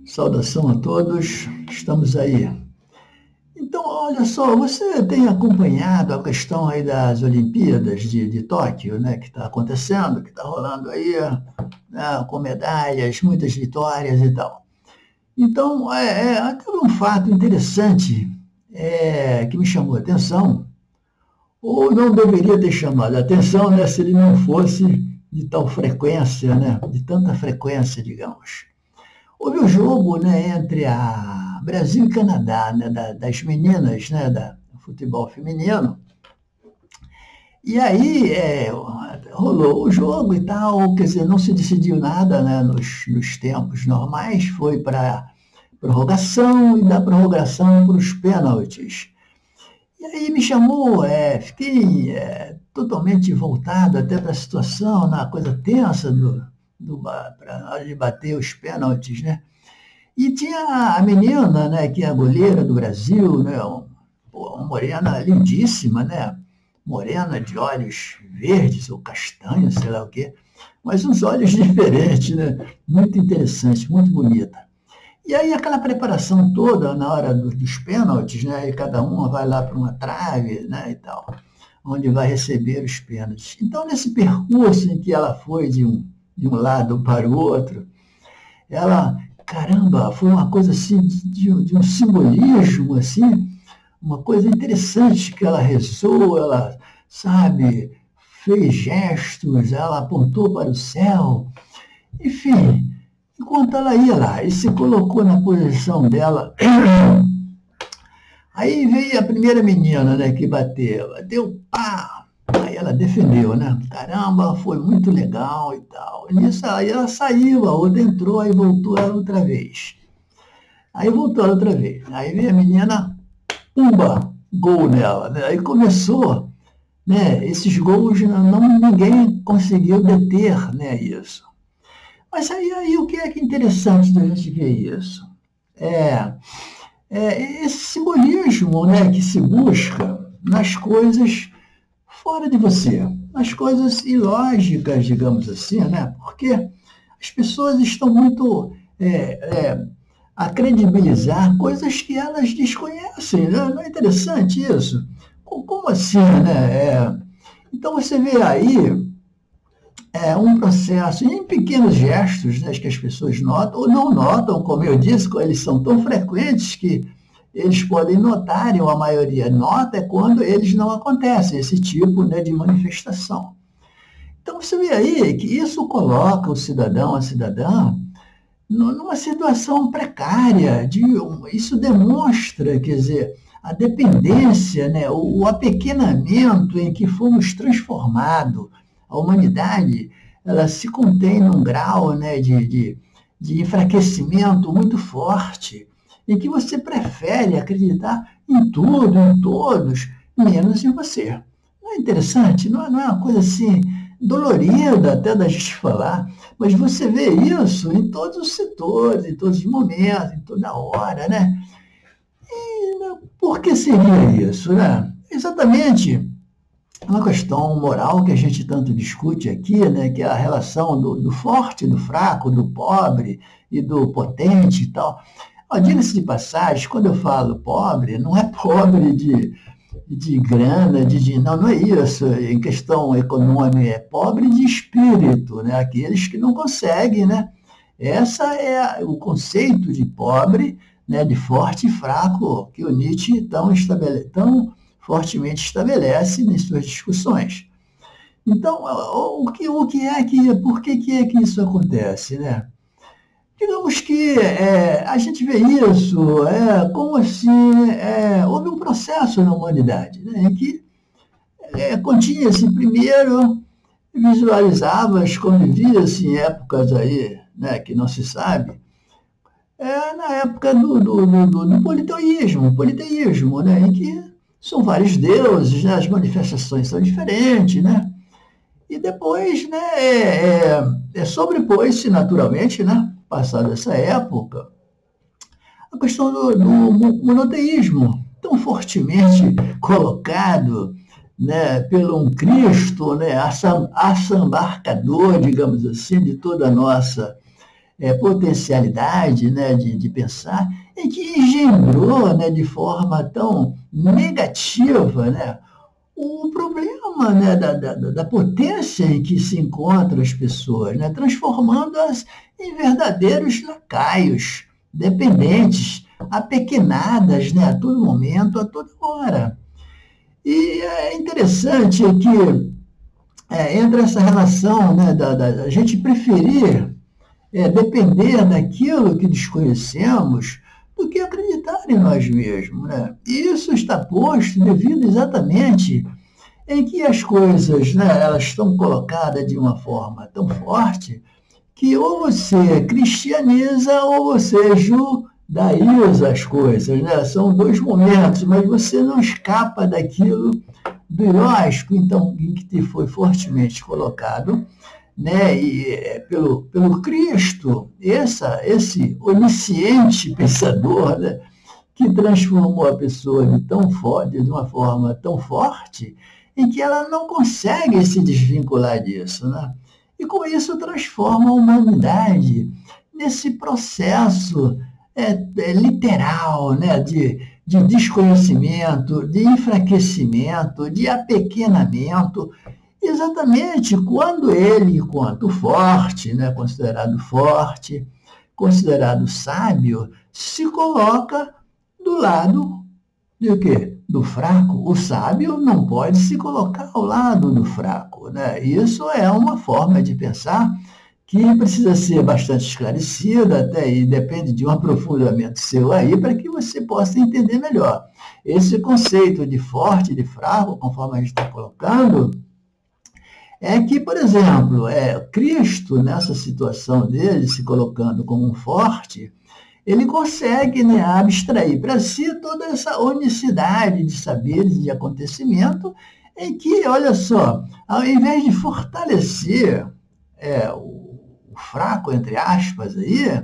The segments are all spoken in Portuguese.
Saudação a todos, estamos aí. Então, olha só, você tem acompanhado a questão aí das Olimpíadas de Tóquio, né, que está acontecendo, que está rolando aí, né, com medalhas, muitas vitórias e tal. Então, teve um fato interessante que me chamou a atenção, ou não deveria ter chamado a atenção, né, se ele não fosse de tal frequência, né, de tanta frequência, digamos. Houve um jogo, né, entre a Brasil e Canadá, né, das meninas, né, do futebol feminino. E aí rolou o jogo e tal, quer dizer, não se decidiu nada, né, nos tempos normais, foi para prorrogação e da prorrogação para os pênaltis. E aí me chamou, fiquei totalmente voltado até para a situação, na coisa tensa para hora de bater os pênaltis, né? E tinha a menina, né, que é a goleira do Brasil, né, uma morena lindíssima, né? Morena de olhos verdes ou castanhos, sei lá o quê, mas uns olhos diferentes, né? Muito interessante, muito bonita. E aí aquela preparação toda na hora dos pênaltis, né? E cada uma vai lá para uma trave, né, e tal, onde vai receber os pênaltis. Então, nesse percurso em que ela foi de um lado para o outro, ela, caramba, foi uma coisa assim, de um simbolismo, assim, uma coisa interessante que ela rezou, ela, sabe, fez gestos, ela apontou para o céu, enfim, enquanto ela ia lá e se colocou na posição dela, aí veio a primeira menina, né, que bateu, deu pá, aí ela defendeu, né, caramba, foi muito legal e tal, nisso aí ela saiu, a outra entrou, aí voltou ela outra vez, aí voltou ela outra vez, aí veio a menina, pumba, gol nela, né, aí começou, né, esses gols, ninguém conseguiu deter, né, isso. Mas aí o que é interessante da gente ver isso? Esse simbolismo, né, que se busca nas coisas fora de você, nas coisas ilógicas, digamos assim, né? Porque as pessoas estão muito a credibilizar coisas que elas desconhecem, né? Não é interessante isso? Como assim, né? Então você vê aí um processo em pequenos gestos, né, que as pessoas notam ou não notam, como eu disse, eles são tão frequentes que eles podem notar, e a maioria nota, é quando eles não acontecem, esse tipo, né, de manifestação. Então você vê aí que isso coloca o cidadão, a cidadã, numa situação precária, isso demonstra, quer dizer, a dependência, né, o apequenamento em que fomos transformados. A humanidade, ela se contém num grau, né, de enfraquecimento muito forte, em que você prefere acreditar em tudo, em todos, menos em você. Não é interessante? Não é uma coisa assim dolorida até da gente falar, mas você vê isso em todos os setores, em todos os momentos, em toda hora, né? E por que seria isso, né? Exatamente uma questão moral que a gente tanto discute aqui, né, que é a relação do forte, do fraco, do pobre e do potente e tal. Diga-se de passagem, quando eu falo pobre, não é pobre de grana, não é isso, em questão econômica, é pobre de espírito, né, aqueles que não conseguem, né? Essa é o conceito de pobre, né, de forte e fraco, que o Nietzsche tão fortemente estabelece nas suas discussões. Então, por que é que isso acontece, né? Digamos que a gente vê isso como se houve um processo na humanidade, né, em que continha-se primeiro, visualizava-se, convivia-se em épocas aí, né, que não se sabe, na época do politeísmo, né, em que são vários deuses, né, as manifestações são diferentes, né? E depois, né, sobrepôs-se naturalmente, né, passada essa época, a questão do monoteísmo, tão fortemente colocado, né, pelo um Cristo, né, assambarcador, digamos assim, de toda a nossa potencialidade, né, de pensar, e que engendrou, né, de forma tão negativa, né, o problema, né, da potência em que se encontram as pessoas, né, transformando-as em verdadeiros lacaios, dependentes, apequenadas, né, a todo momento, a toda hora. E é interessante que entre essa relação, né, da gente preferir depender daquilo que desconhecemos do que acreditar em nós mesmos. Né? E isso está posto devido exatamente em que as coisas, né, elas estão colocadas de uma forma tão forte que ou você cristianiza ou você judaiza as coisas. Né? São dois momentos, mas você não escapa daquilo do ilógico, então, em que te foi fortemente colocado, né, e, pelo Cristo, esse onisciente pensador, né, que transformou a pessoa de uma forma tão forte, em que ela não consegue se desvincular disso. Né? E com isso transforma a humanidade nesse processo literal, né, de desconhecimento, de enfraquecimento, de apequenamento, exatamente quando ele, enquanto forte, né, considerado sábio, se coloca do lado do quê? Do fraco. O sábio não pode se colocar ao lado do fraco. Né? Isso é uma forma de pensar que precisa ser bastante esclarecida, até e depende de um aprofundamento seu aí, para que você possa entender melhor. Esse conceito de forte e de fraco, conforme a gente está colocando, é que, por exemplo, Cristo, nessa situação dele, se colocando como um forte, ele consegue, né, abstrair para si toda essa unicidade de saberes e de acontecimento, em que, olha só, ao invés de fortalecer o fraco, entre aspas, aí,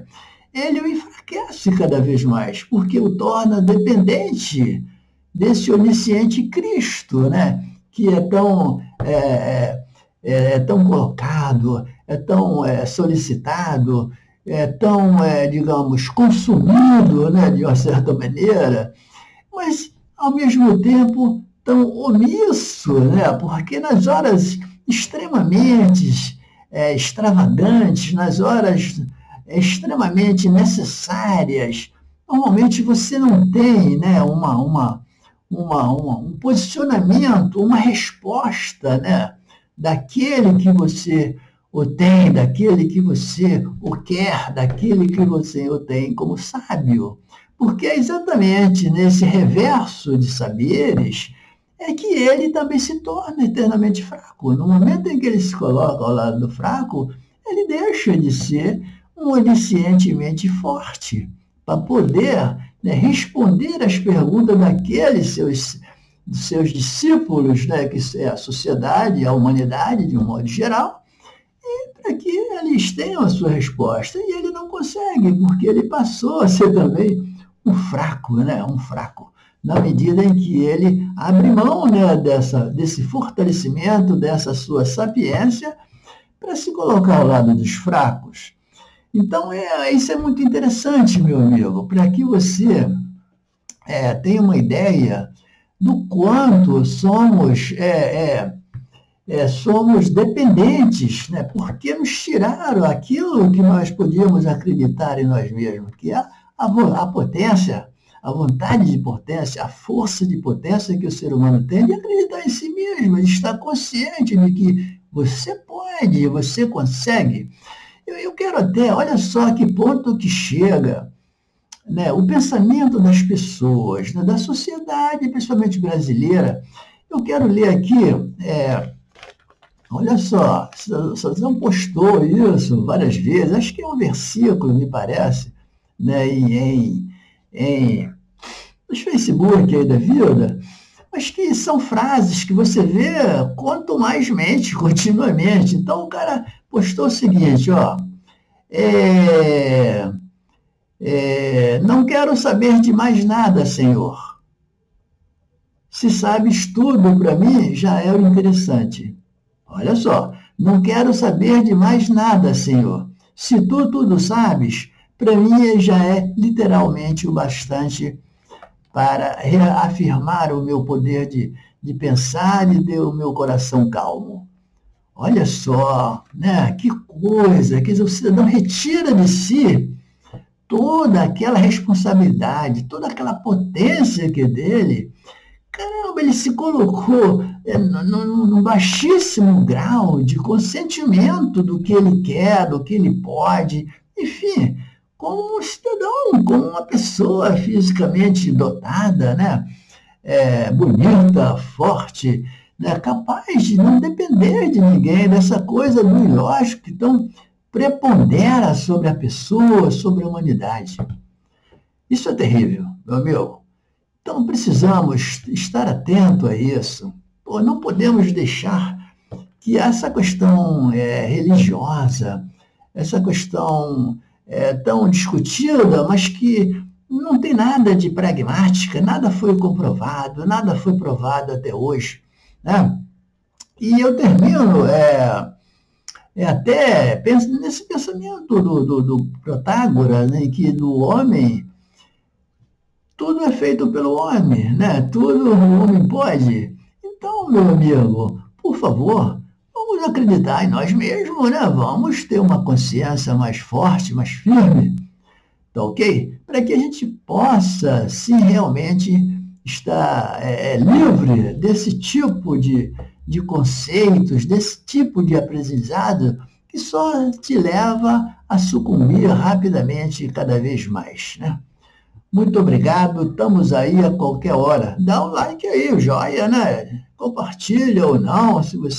ele o enfraquece cada vez mais, porque o torna dependente desse onisciente Cristo, né, que é tão colocado, é tão solicitado, tão, digamos, consumido, né, de uma certa maneira, mas, ao mesmo tempo, tão omisso, né, porque nas horas extremamente extravagantes, nas horas extremamente necessárias, normalmente você não tem, né, um posicionamento, uma resposta, né, daquele que você o tem, daquele que você o quer, daquele que você o tem como sábio. Porque é exatamente nesse reverso de saberes que ele também se torna eternamente fraco. No momento em que ele se coloca ao lado do fraco, ele deixa de ser um oniscientemente forte para poder, né, responder às perguntas daqueles seus discípulos, né, que é a sociedade, a humanidade, de um modo geral, para que eles tenham a sua resposta. E ele não consegue, porque ele passou a ser também um fraco, né, um fraco, na medida em que ele abre mão, né, desse fortalecimento, dessa sua sapiência, para se colocar ao lado dos fracos. Então, isso é muito interessante, meu amigo, para que você tenha uma ideia do quanto somos dependentes, né? Porque nos tiraram aquilo que nós podíamos acreditar em nós mesmos, que é a potência, a vontade de potência, a força de potência que o ser humano tem de acreditar em si mesmo, de estar consciente de que você pode, você consegue. Eu quero até, olha só a que ponto que chega, né, o pensamento das pessoas, né, da sociedade, principalmente brasileira. Eu quero ler aqui, olha só, não postou isso várias vezes, acho que é um versículo, me parece, né, nos Facebook aí da vida, mas que são frases que você vê quanto mais mente, continuamente. Então o cara postou o seguinte, ó, não quero saber de mais nada, Senhor. Se sabes tudo para mim, já é o interessante. Olha só, não quero saber de mais nada, Senhor. Se tu tudo sabes, para mim já é literalmente o bastante para reafirmar o meu poder de pensar e ter o meu coração calmo. Olha só, né? Que coisa, quer dizer, o cidadão retira de si toda aquela responsabilidade, toda aquela potência que é dele. Caramba, ele se colocou num baixíssimo grau de consentimento do que ele quer, do que ele pode, enfim, como um cidadão, como uma pessoa fisicamente dotada, né? Bonita, forte, né? Capaz de não depender de ninguém, dessa coisa do ilógico que tão prepondera sobre a pessoa, sobre a humanidade. Isso é terrível, meu amigo. Então, precisamos estar atento a isso. Pô, não podemos deixar que essa questão religiosa, essa questão tão discutida, mas que não tem nada de pragmática, nada foi comprovado, nada foi provado até hoje, né? E eu termino até nesse pensamento do Protágoras, né, que do homem tudo é feito pelo homem, né? Tudo o homem pode. Então, meu amigo, por favor, vamos acreditar em nós mesmos, né? Vamos ter uma consciência mais forte, mais firme, tá ok? Para que a gente possa, sim, realmente estar livre desse tipo de conceitos, desse tipo de aprendizado que só te leva a sucumbir rapidamente cada vez mais, né? Muito obrigado, estamos aí a qualquer hora. Dá um like aí, o joia, né? Compartilha ou não, se você